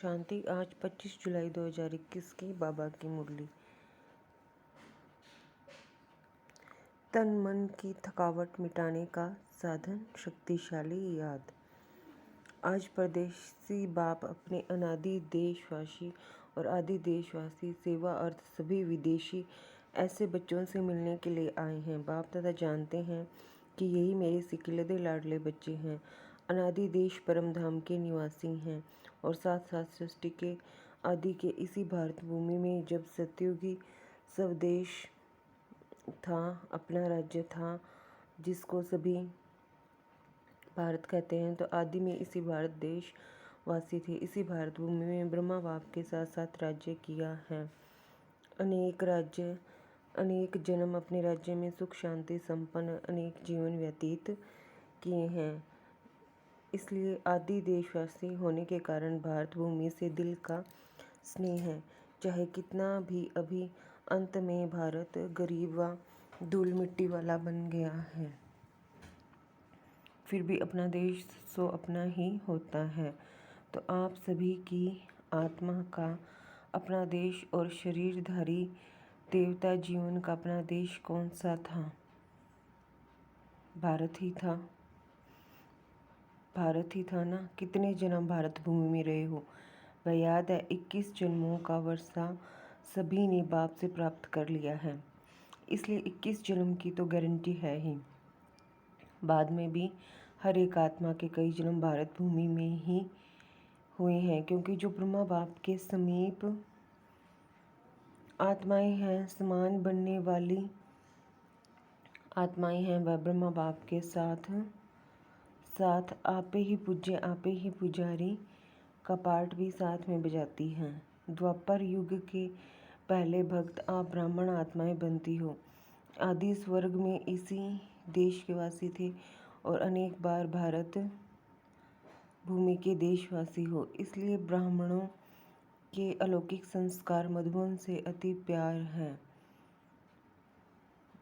शांति। आज 25 जुलाई 2021 की बाबा की मुरली। तन मन की थकावट मिटाने का साधन, शक्तिशाली याद। आज परदेसी बाप अपने अनादि देशवासी और आदि देशवासी सेवा अर्थ सभी विदेशी ऐसे बच्चों से मिलने के लिए आए हैं। बाप दादा जानते हैं कि यही मेरे सिकिलदे लाडले बच्चे हैं। अनादि देश परम धाम के निवासी हैं और साथ साथ सृष्टि के आदि के इसी भारत भूमि में जब सतयुगी स्वदेश था, अपना राज्य था जिसको सभी भारत कहते हैं, तो आदि में इसी भारत देश वासी थे। इसी भारत भूमि में ब्रह्मा बाप के साथ साथ राज्य किया है। अनेक जन्म अपने राज्य में सुख शांति संपन्न अनेक जीवन व्यतीत किए हैं। इसलिए आदि देशवासी होने के कारण भारत भूमि से दिल का स्नेह है। चाहे कितना भी अभी अंत में भारत गरीब व धूल मिट्टी वाला बन गया है, फिर भी अपना देश सो अपना ही होता है। तो आप सभी की आत्मा का अपना देश और शरीरधारी देवता जीवन का अपना देश कौन सा था? भारत ही था। भारत ही था ना। कितने जन्म भारत भूमि में रहे हो? वह याद है 21 जन्मों का वर्षा सभी ने बाप से प्राप्त कर लिया है। इसलिए 21 जन्म की तो गारंटी है ही। बाद में भी हर एक आत्मा के कई जन्म भारत भूमि में ही हुए हैं, क्योंकि जो ब्रह्मा बाप के समीप आत्माएं हैं, समान बनने वाली आत्माएं हैं, वह ब्रह्मा बाप के साथ साथ आपे ही पूज्य आपे ही पुजारी का पाठ भी साथ में बजाती हैं। द्वापर युग के पहले भक्त आप ब्राह्मण आत्माएं बनती हो। आदि स्वर्ग में इसी देश के वासी थे और अनेक बार भारत भूमि के देशवासी हो। इसलिए ब्राह्मणों के अलौकिक संस्कार मधुबन से अति प्यार है।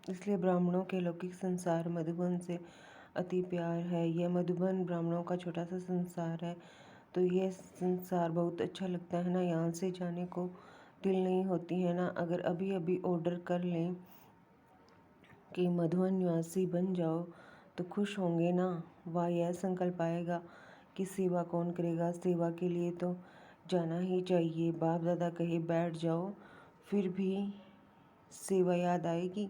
इसलिए ब्राह्मणों के अलौकिक संसार मधुबन से अति प्यार है। यह मधुबन ब्राह्मणों का छोटा सा संसार है, तो यह संसार बहुत अच्छा लगता है ना। यहाँ से जाने को दिल नहीं होती है ना। अगर अभी अभी ऑर्डर कर लें कि मधुबन निवासी बन जाओ तो खुश होंगे ना। वह यह संकल्प आएगा कि सेवा कौन करेगा, सेवा के लिए तो जाना ही चाहिए। बाप दादा कहे बैठ जाओ, फिर भी सेवा याद आएगी।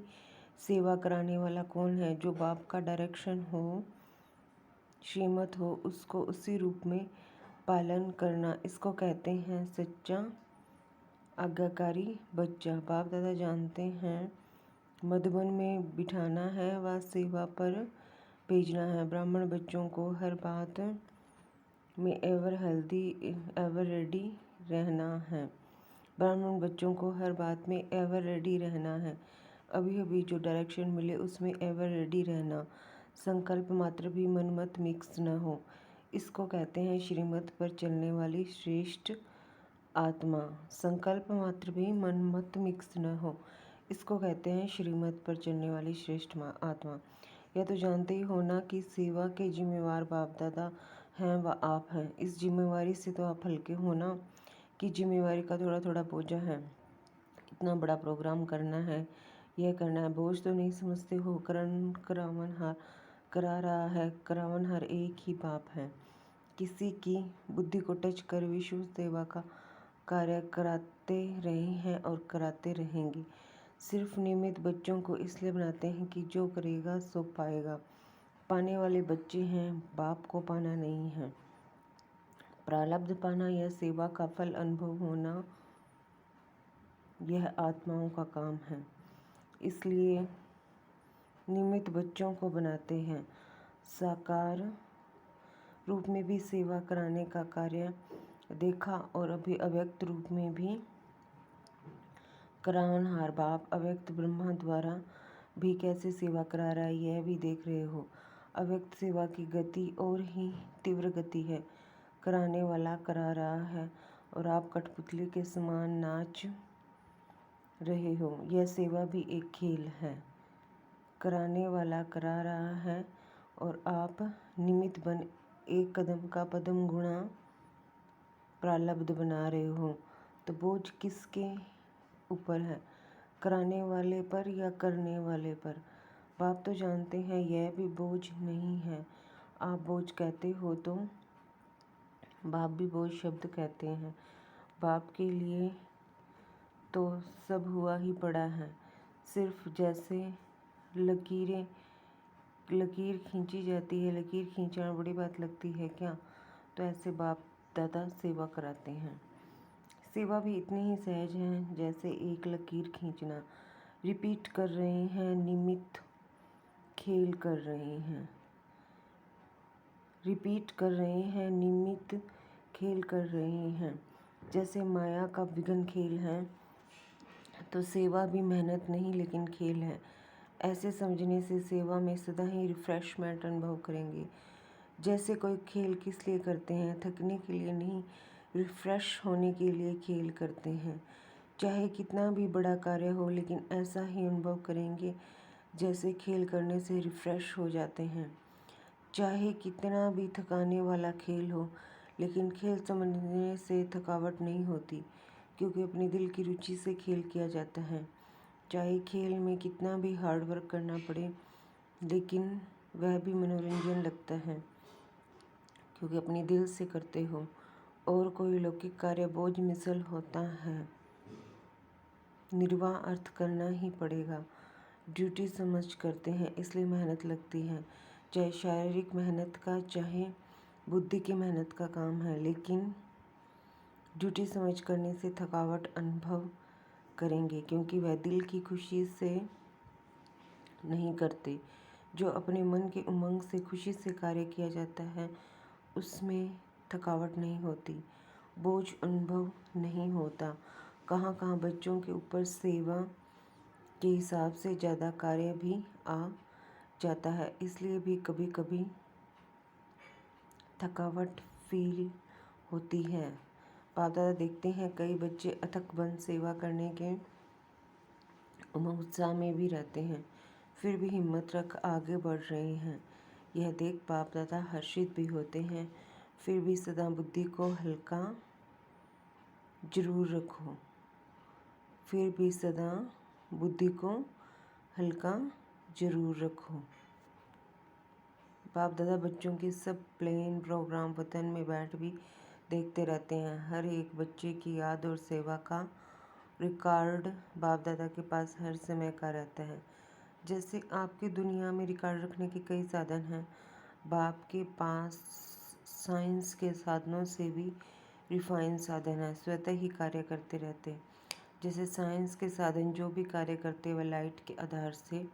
सेवा कराने वाला कौन है? जो बाप का डायरेक्शन हो, श्रीमत हो, उसको उसी रूप में पालन करना। इसको कहते हैं सच्चा आज्ञाकारी बच्चा। बाप दादा जानते हैं मधुबन में बिठाना है व सेवा पर भेजना है। ब्राह्मण बच्चों को हर बात में एवर हेल्दी एवर रेडी रहना है। ब्राह्मण बच्चों को हर बात में एवर रेडी रहना है। अभी अभी जो डायरेक्शन मिले उसमें एवर रेडी रहना। संकल्प मात्र भी मनमत मिक्स न हो। इसको कहते हैं श्रीमत पर चलने वाली श्रेष्ठ आत्मा। संकल्प मात्र भी मनमत मिक्स न हो, इसको कहते हैं श्रीमत पर चलने वाली श्रेष्ठ आत्मा। यह तो जानते ही हो ना कि सेवा के जिम्मेवार बाप दादा हैं व आप हैं। इस जिम्मेवारी से तो आप हल्के हो ना कि जिम्मेवारी का थोड़ा थोड़ा बोझा है। इतना बड़ा प्रोग्राम करना है, यह करना है, बोझ तो नहीं समझते हो। करावनहार करा रहा है, करावनहार एक ही बाप है। किसी की बुद्धि को टच कर विश्व सेवा का कार्य कराते रहे हैं और कराते रहेंगे। सिर्फ नियमित बच्चों को इसलिए बनाते हैं कि जो करेगा सो पाएगा। पाने वाले बच्चे हैं, बाप को पाना नहीं है। प्रारब्ध पाना या सेवा का फल अनुभव होना, यह आत्माओं का काम है। इसलिए नियमित बच्चों को बनाते हैं। साकार रूप में भी सेवा कराने का कार्य देखा और अभी अव्यक्त रूप में भी करावनहार बाप अव्यक्त ब्रह्मा द्वारा भी कैसे सेवा करा रहा है, यह भी देख रहे हो। अव्यक्त सेवा की गति और ही तीव्र गति है। कराने वाला करा रहा है और आप कठपुतली के समान नाच रहे हो। यह सेवा भी एक खेल है। कराने वाला करा रहा है और आप निमित्त बन एक कदम का पदम गुणा प्रारब्ध बना रहे हो, तो बोझ किसके ऊपर है, कराने वाले पर या करने वाले पर। बाप तो जानते हैं यह भी बोझ नहीं है। आप बोझ कहते हो तो बाप भी बोझ शब्द कहते हैं। बाप के लिए तो सब हुआ ही पड़ा है। सिर्फ जैसे लकीर खींची जाती है, लकीर खींचना बड़ी बात लगती है क्या, तो ऐसे बाप दादा सेवा कराते हैं। सेवा भी इतनी ही सहज है जैसे एक लकीर खींचना। रिपीट कर रहे हैं, निमित्त खेल कर रहे हैं। रिपीट कर रहे हैं, निमित्त खेल कर रहे हैं। जैसे माया का विघन खेल है, तो सेवा भी मेहनत नहीं लेकिन खेल है। ऐसे समझने से सेवा में सदा ही रिफ्रेशमेंट अनुभव करेंगे। जैसे कोई खेल किस लिए करते हैं, थकने के लिए नहीं, रिफ्रेश होने के लिए खेल करते हैं। चाहे कितना भी बड़ा कार्य हो, लेकिन ऐसा ही अनुभव करेंगे जैसे खेल करने से रिफ्रेश हो जाते हैं। चाहे कितना भी थकाने वाला खेल हो, लेकिन खेल समझने से थकावट नहीं होती, क्योंकि अपने दिल की रुचि से खेल किया जाता है। चाहे खेल में कितना भी हार्ड वर्क करना पड़े, लेकिन वह भी मनोरंजन लगता है, क्योंकि अपने दिल से करते हो। और कोई लौकिक कार्य बोझ मिसल होता है, निर्वाह अर्थ करना ही पड़ेगा। ड्यूटी समझ करते हैं, इसलिए मेहनत लगती है। चाहे शारीरिक मेहनत का, चाहे बुद्धि की मेहनत का काम है, लेकिन ड्यूटी समझ करने से थकावट अनुभव करेंगे, क्योंकि वह दिल की खुशी से नहीं करते। जो अपने मन के उमंग से खुशी से कार्य किया जाता है, उसमें थकावट नहीं होती, बोझ अनुभव नहीं होता। कहाँ कहाँ बच्चों के ऊपर सेवा के हिसाब से ज़्यादा कार्य भी आ जाता है, इसलिए भी कभी कभी थकावट फील होती है। बाप दादा देखते हैं कई बच्चे अथक बन सेवा करने के उमंग उत्साह में भी रहते हैं, फिर भी हिम्मत रख आगे बढ़ रहे हैं। यह देख बाप दादा हर्षित भी होते हैं। फिर भी सदा बुद्धि को हल्का जरूर रखो। फिर भी सदा बुद्धि को हल्का जरूर रखो। बाप दादा बच्चों के सब प्लेन प्रोग्राम वतन में बैठ भी देखते रहते हैं। हर एक बच्चे की याद और सेवा का रिकॉर्ड बाप दादा के पास हर समय का रहता है। जैसे आपकी दुनिया में रिकॉर्ड रखने के कई साधन हैं, बाप के पास साइंस के साधनों से भी रिफाइन साधन है, स्वतः ही कार्य करते रहते। जैसे साइंस के साधन जो भी कार्य करते वह लाइट के आधार से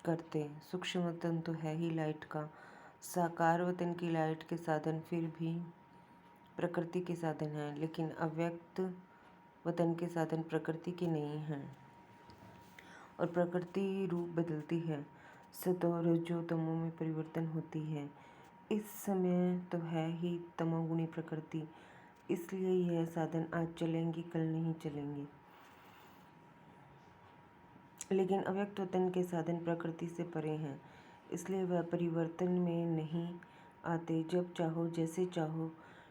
करते। सूक्ष्म वतन तो है ही लाइट का, साकार वतन की लाइट के साधन फिर भी प्रकृति के साधन हैं, लेकिन अव्यक्त वतन के साधन प्रकृति के नहीं हैं, और प्रकृति रूप बदलती है। सत और रजो तमो में परिवर्तन होती है। इस समय तो है ही तमोगुणी प्रकृति, इसलिए यह साधन आज चलेंगे कल नहीं चलेंगे। लेकिन अव्यक्त वतन के साधन प्रकृति से परे हैं, इसलिए वह परिवर्तन में नहीं आते। जब चाहो जैसे चाहो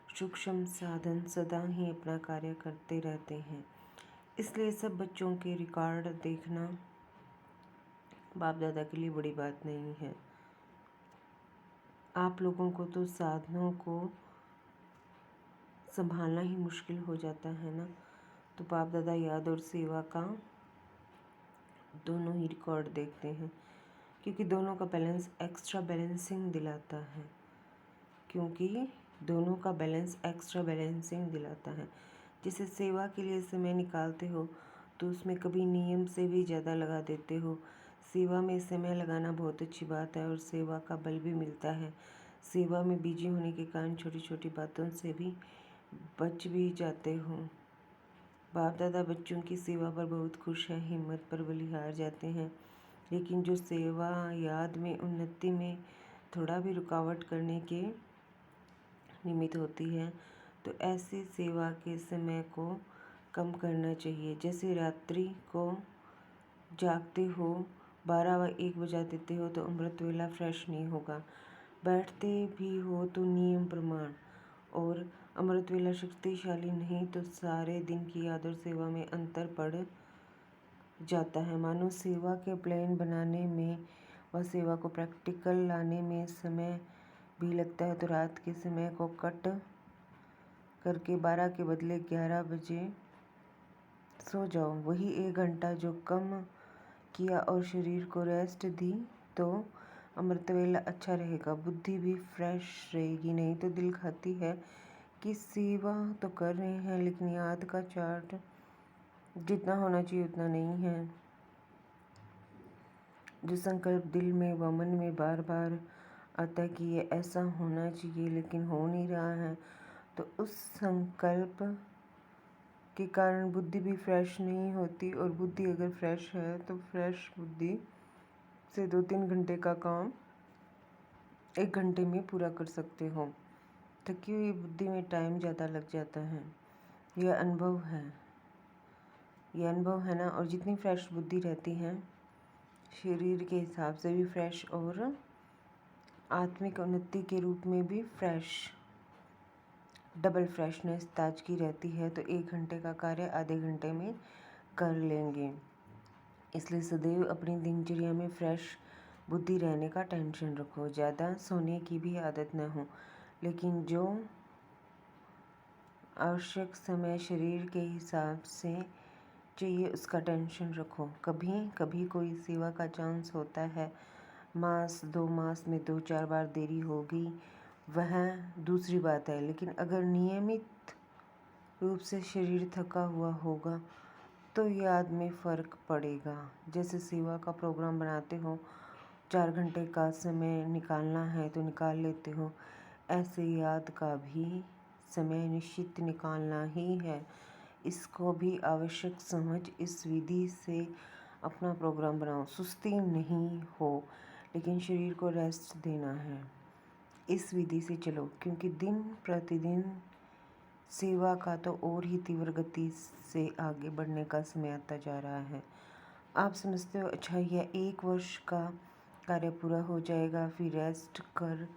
सूक्ष्म साधन सदा ही अपना कार्य करते रहते हैं। इसलिए सब बच्चों के रिकॉर्ड देखना बाप दादा के लिए बड़ी बात नहीं है। आप लोगों को तो साधनों को संभालना ही मुश्किल हो जाता है ना, तो बाप दादा याद और सेवा का दोनों ही रिकॉर्ड देखते हैं, क्योंकि दोनों का बैलेंस एक्स्ट्रा बैलेंसिंग दिलाता है। जैसे सेवा के लिए समय निकालते हो तो उसमें कभी नियम से भी ज़्यादा लगा देते हो। सेवा में समय लगाना बहुत अच्छी बात है और सेवा का बल भी मिलता है। सेवा में बिजी होने के कारण छोटी छोटी बातों से भी बच भी जाते हो। बाप दादा बच्चों की सेवा पर बहुत खुश हैं, हिम्मत पर बलिहार जाते हैं, लेकिन जो सेवा याद में उन्नति में थोड़ा भी रुकावट करने के निमित्त होती है, तो ऐसी सेवा के समय को कम करना चाहिए। जैसे रात्रि को जागते हो, 12 व 1 बजा देते हो तो अमृत वेला फ्रेश नहीं होगा। बैठते भी हो तो नियम प्रमाण, और अमृत वेला शक्तिशाली नहीं तो सारे दिन की याद और सेवा में अंतर पड़ जाता है। मानो सेवा के प्लान बनाने में व सेवा को प्रैक्टिकल लाने में समय भी लगता है, तो रात के समय को कट करके 12 के बदले 11 बजे सो जाओ। वही 1 घंटा जो कम किया और शरीर को रेस्ट दी तो अमृत वेला अच्छा रहेगा, बुद्धि भी फ्रेश रहेगी। नहीं तो दिल खाती है कि सेवा तो कर रहे हैं लेकिन याद का चार्ट जितना होना चाहिए उतना नहीं है। जो संकल्प दिल में व मन में बार बार आता है कि ये ऐसा होना चाहिए लेकिन हो नहीं रहा है, तो उस संकल्प के कारण बुद्धि भी फ्रेश नहीं होती। और बुद्धि अगर फ्रेश है तो फ्रेश बुद्धि से 2-3 घंटे का काम 1 घंटे में पूरा कर सकते हो। थकी हुई बुद्धि में टाइम ज़्यादा लग जाता है। यह अनुभव है ना। और जितनी फ्रेश बुद्धि रहती है शरीर के हिसाब से भी फ्रेश और आत्मिक उन्नति के रूप में भी फ्रेश, डबल फ्रेशनेस ताजगी रहती है। तो 1 घंटे का कार्य आधे घंटे में कर लेंगे। इसलिए सदैव अपनी दिनचर्या में फ्रेश बुद्धि रहने का टेंशन रखो। ज़्यादा सोने की भी आदत न हो, लेकिन जो आवश्यक समय शरीर के हिसाब से चाहिए उसका टेंशन रखो। कभी कभी कोई सेवा का चांस होता है, मास 2 मास में 2-4 बार देरी होगी, वह दूसरी बात है। लेकिन अगर नियमित रूप से शरीर थका हुआ होगा तो याद में फ़र्क पड़ेगा। जैसे सेवा का प्रोग्राम बनाते हो, 4 घंटे का समय निकालना है तो निकाल लेते हो, ऐसे याद का भी समय निश्चित निकालना ही है। इसको भी आवश्यक समझ इस विधि से अपना प्रोग्राम बनाओ। सुस्ती नहीं हो लेकिन शरीर को रेस्ट देना है, इस विधि से चलो। क्योंकि दिन प्रतिदिन सेवा का तो और ही तीव्र गति से आगे बढ़ने का समय आता जा रहा है। आप समझते हो अच्छा यह 1 वर्ष का कार्य पूरा हो जाएगा, फिर रेस्ट कर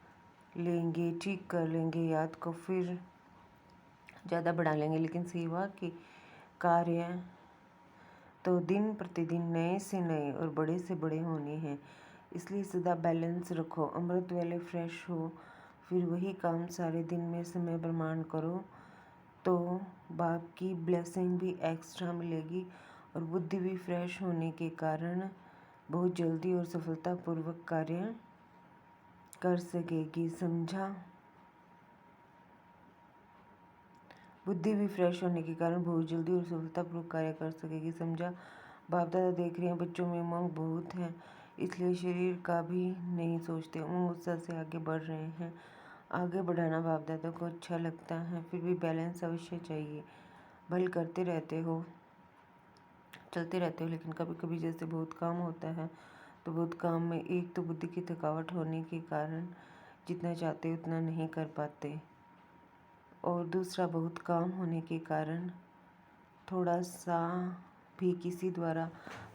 लेंगे, ठीक कर लेंगे, याद को फिर ज़्यादा बढ़ा लेंगे। लेकिन सेवा के कार्य तो दिन प्रतिदिन नए से नए और बड़े से बड़े होने हैं। इसलिए सदा बैलेंस रखो। अमृत वेले फ्रेश हो, फिर वही काम सारे दिन में समय प्रमाण करो तो बाप की ब्लेसिंग भी एक्स्ट्रा मिलेगी और बुद्धि भी फ्रेश होने के कारण बहुत जल्दी और सफलतापूर्वक कार्य कर सकेगी। समझा? बुद्धि भी फ्रेश होने के कारण बहुत जल्दी और सफलतापूर्वक कार्य कर सकेगी। समझा? बाप दादा देख रहे हैं बच्चों में उमंग बहुत है, इसलिए शरीर का भी नहीं सोचते, उमंग उत्साह से आगे बढ़ रहे हैं। आगे बढ़ाना बाप दादा को अच्छा लगता है, फिर भी बैलेंस अवश्य चाहिए। भल करते रहते हो, चलते रहते हो, लेकिन कभी कभी जैसे बहुत काम होता है तो बहुत काम में एक तो बुद्धि की थकावट होने के कारण जितना चाहते उतना नहीं कर पाते, और दूसरा बहुत काम होने के कारण थोड़ा सा भी किसी द्वारा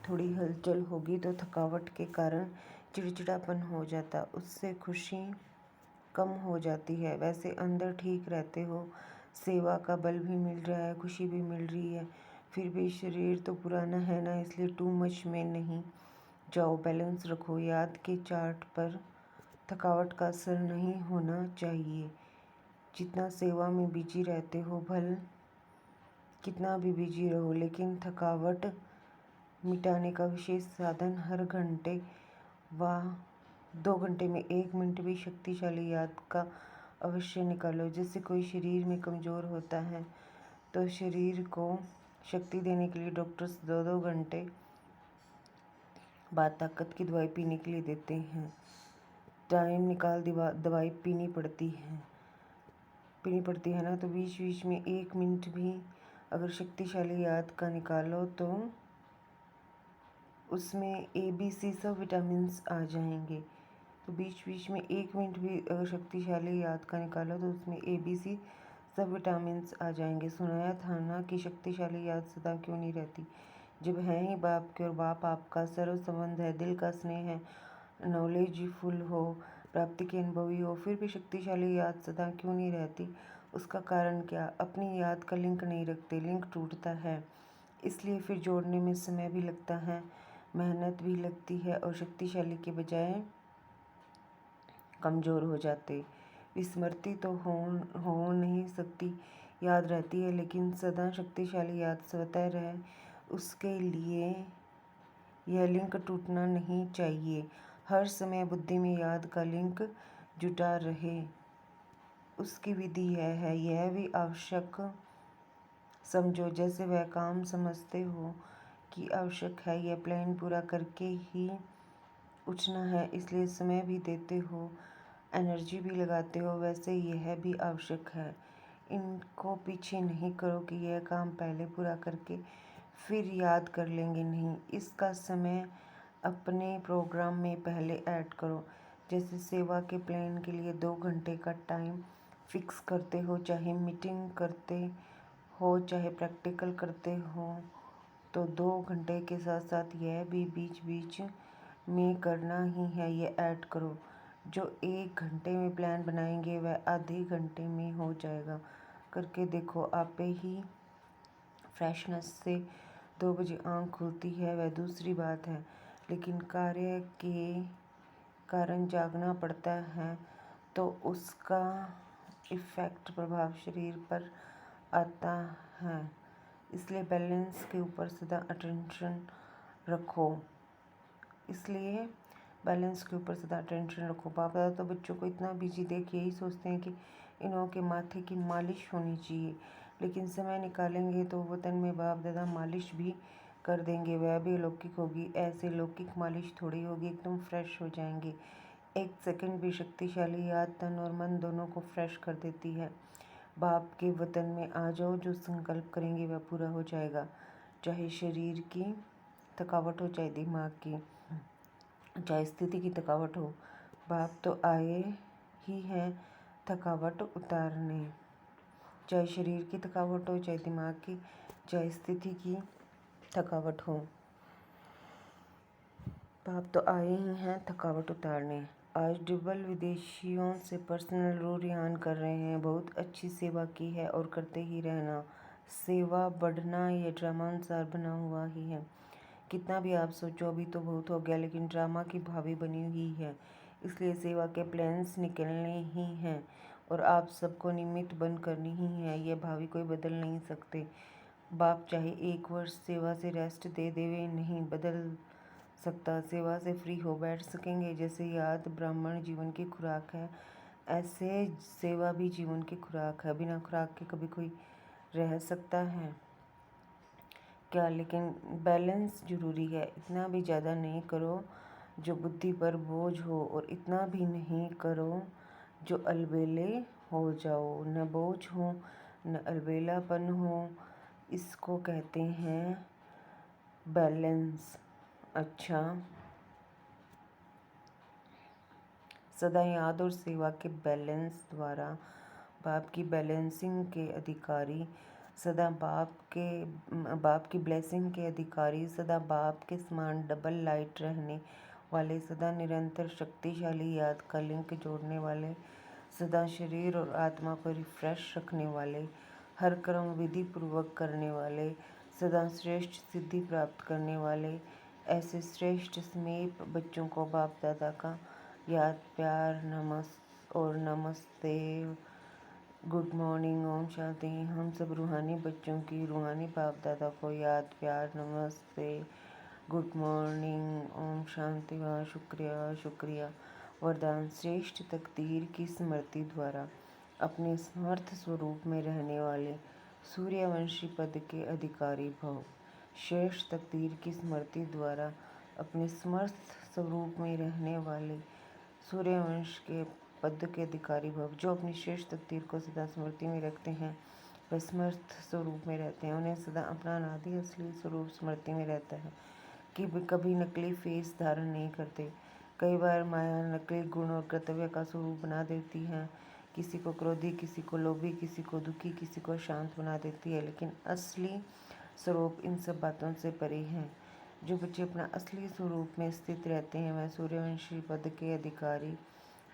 थोड़ी हलचल होगी तो थकावट के कारण चिड़चिड़ापन हो जाता, उससे खुशी कम हो जाती है। वैसे अंदर ठीक रहते हो, सेवा का बल भी मिल रहा है, खुशी भी मिल रही है, फिर भी शरीर तो पुराना है ना, इसलिए टू मच में नहीं जाओ। बैलेंस रखो। याद के चार्ट पर थकावट का असर नहीं होना चाहिए। जितना सेवा में बिजी रहते हो, भल कितना भी बिजी रहो, लेकिन थकावट मिटाने का विशेष साधन हर घंटे व 2 घंटे में 1 मिनट भी शक्तिशाली याद का अवश्य निकालो। जैसे कोई शरीर में कमज़ोर होता है तो शरीर को शक्ति देने के लिए डॉक्टर्स 2-2 घंटे बाद ताकत की दवाई पीने के लिए देते हैं। टाइम निकाल दवाई पीनी पड़ती है ना, तो बीच बीच में 1 मिनट भी अगर शक्तिशाली याद का निकालो तो उसमें ABC सब विटामिन्स आ जाएंगे। तो बीच बीच में 1 मिनट भी अगर शक्तिशाली याद का निकालो तो उसमें ABC सब विटामिन्स आ जाएंगे। सुनाया था ना कि शक्तिशाली याद सदा क्यों नहीं रहती, जब है ही बाप के और बाप आपका सर्व संबंध है, दिल का स्नेह है, नॉलेजफुल हो, प्राप्ति के अनुभवी हो, फिर भी शक्तिशाली याद सदा क्यों नहीं रहती। उसका कारण क्या? अपनी याद का लिंक नहीं रखते, लिंक टूटता है, इसलिए फिर जोड़ने में समय भी लगता है, मेहनत भी लगती है और शक्तिशाली के बजाय कमज़ोर हो जाते। विस्मृति तो हो नहीं सकती, याद रहती है, लेकिन सदा शक्तिशाली याद स्वतः रहे, उसके लिए यह लिंक टूटना नहीं चाहिए। हर समय बुद्धि में याद का लिंक जुटा रहे, उसकी विधि यह भी आवश्यक समझो, जैसे वह काम समझते हो कि आवश्यक है, यह प्लान पूरा करके ही उठना है, इसलिए समय भी देते हो, एनर्जी भी लगाते हो, वैसे यह भी आवश्यक है। इनको पीछे नहीं करो कि यह काम पहले पूरा करके फिर याद कर लेंगे, नहीं, इसका समय अपने प्रोग्राम में पहले ऐड करो। जैसे सेवा के प्लान के लिए 2 घंटे का टाइम फिक्स करते हो, चाहे मीटिंग करते हो चाहे प्रैक्टिकल करते हो, तो 2 घंटे के साथ साथ यह भी बीच बीच में करना ही है, ये ऐड करो। जो 1 घंटे में प्लान बनाएंगे वह आधे घंटे में हो जाएगा, करके देखो, आपे ही फ्रेशनेस से 2 बजे आँख खुलती है, वह दूसरी बात है, लेकिन कार्य के कारण जागना पड़ता है तो उसका इफ़ेक्ट प्रभाव शरीर पर आता है, इसलिए बैलेंस के ऊपर सदा अटेंशन रखो। बाप दादा तो बच्चों को इतना बिजी देख यही सोचते हैं कि इन्हों के माथे की मालिश होनी चाहिए, लेकिन समय निकालेंगे तो वतन में बाप दादा मालिश भी कर देंगे, वह भी अलौकिक होगी। ऐसे लौकिक मालिश थोड़ी होगी, एकदम फ्रेश हो जाएंगे। 1 सेकंड भी शक्तिशाली याद तन और मन दोनों को फ्रेश कर देती है। बाप के वतन में आ जाओ, जो संकल्प करेंगे वह पूरा हो जाएगा, चाहे शरीर की थकावट हो, चाहे दिमाग की, चाहे स्थिति की थकावट हो। बाप तो आए ही हैं थकावट उतारने, चाहे शरीर की थकावट हो, चाहे दिमाग की, चाहे स्थिति की थकावट हो। बाप तो आए ही हैं थकावट उतारने। आज डबल विदेशियों से पर्सनल रूरियान कर रहे हैं, बहुत अच्छी सेवा की है और करते ही रहना। सेवा बढ़ना ये ड्रामा अनुसार बना हुआ ही है, कितना भी आप सोचो अभी तो बहुत हो गया, लेकिन ड्रामा की भावी बनी हुई है, इसलिए सेवा के प्लान्स निकलने ही हैं और आप सबको निमित्त बंद करनी ही है, यह भावी कोई बदल नहीं सकते। बाप चाहे 1 वर्ष सेवा से रेस्ट दे देवे, नहीं बदल सकता। सेवा से फ्री हो बैठ सकेंगे, जैसे याद ब्राह्मण जीवन की खुराक है, ऐसे सेवा भी जीवन की खुराक है। बिना खुराक के कभी कोई रह सकता है क्या? लेकिन बैलेंस जरूरी है, इतना भी ज़्यादा नहीं करो जो बुद्धि पर बोझ हो और इतना भी नहीं करो जो अलबेले हो जाओ, न बोझ हो न अलबेलापन हो, इसको कहते हैं बैलेंस। अच्छा, सदा याद और सेवा के बैलेंस द्वारा बाप की बैलेंसिंग के अधिकारी, सदा बाप की ब्लेसिंग के अधिकारी, सदा बाप के समान डबल लाइट रहने वाले, सदा निरंतर शक्तिशाली याद का लिंक जोड़ने वाले, सदा शरीर और आत्मा को रिफ्रेश रखने वाले, हर कर्म विधि पूर्वक करने वाले, सदा श्रेष्ठ सिद्धि प्राप्त करने वाले, ऐसे श्रेष्ठ समीप बच्चों को बाप दादा का याद प्यार नमस्ते, गुड मॉर्निंग, ओम शांति। हम सब रूहानी बच्चों की रूहानी बाप दादा को याद प्यार नमस्ते, गुड मॉर्निंग, ओम शांति व शुक्रिया। वरदान श्रेष्ठ तकदीर की स्मृति द्वारा अपने समर्थ स्वरूप में रहने वाले सूर्यवंशी पद के अधिकारी भव। श्रेष्ठ तकदीर की स्मृति द्वारा अपने समर्थ स्वरूप में रहने वाले सूर्यवंश के पद के अधिकारी भव। जो अपनी श्रेष्ठ तकदीर को सदा स्मृति में रखते हैं वह समर्थ स्वरूप में रहते हैं, उन्हें सदा अपना अनादि असली स्वरूप स्मृति में रहता है कि वे कभी नकली फेस धारण नहीं करते। कई बार माया नकली गुण और कर्तव्य का स्वरूप बना देती है, किसी को क्रोधी, किसी को लोभी, किसी को दुखी, किसी को शांत बना देती है, लेकिन असली स्वरूप इन सब बातों से परे है। जो बच्चे अपना असली स्वरूप में स्थित रहते हैं वह सूर्यवंशी पद के अधिकारी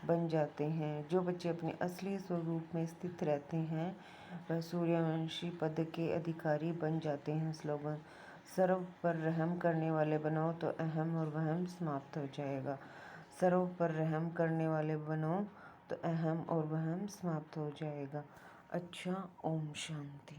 बन जाते हैं। जो बच्चे अपने असली स्वरूप में स्थित रहते हैं वह सूर्यवंशी पद के अधिकारी बन जाते हैं। स्लोगन: सर्व पर रहम करने वाले बनो तो अहम और वहम समाप्त हो जाएगा। सर्व पर रहम करने वाले बनो तो अहम और वहम समाप्त हो जाएगा। अच्छा, ओम शांति।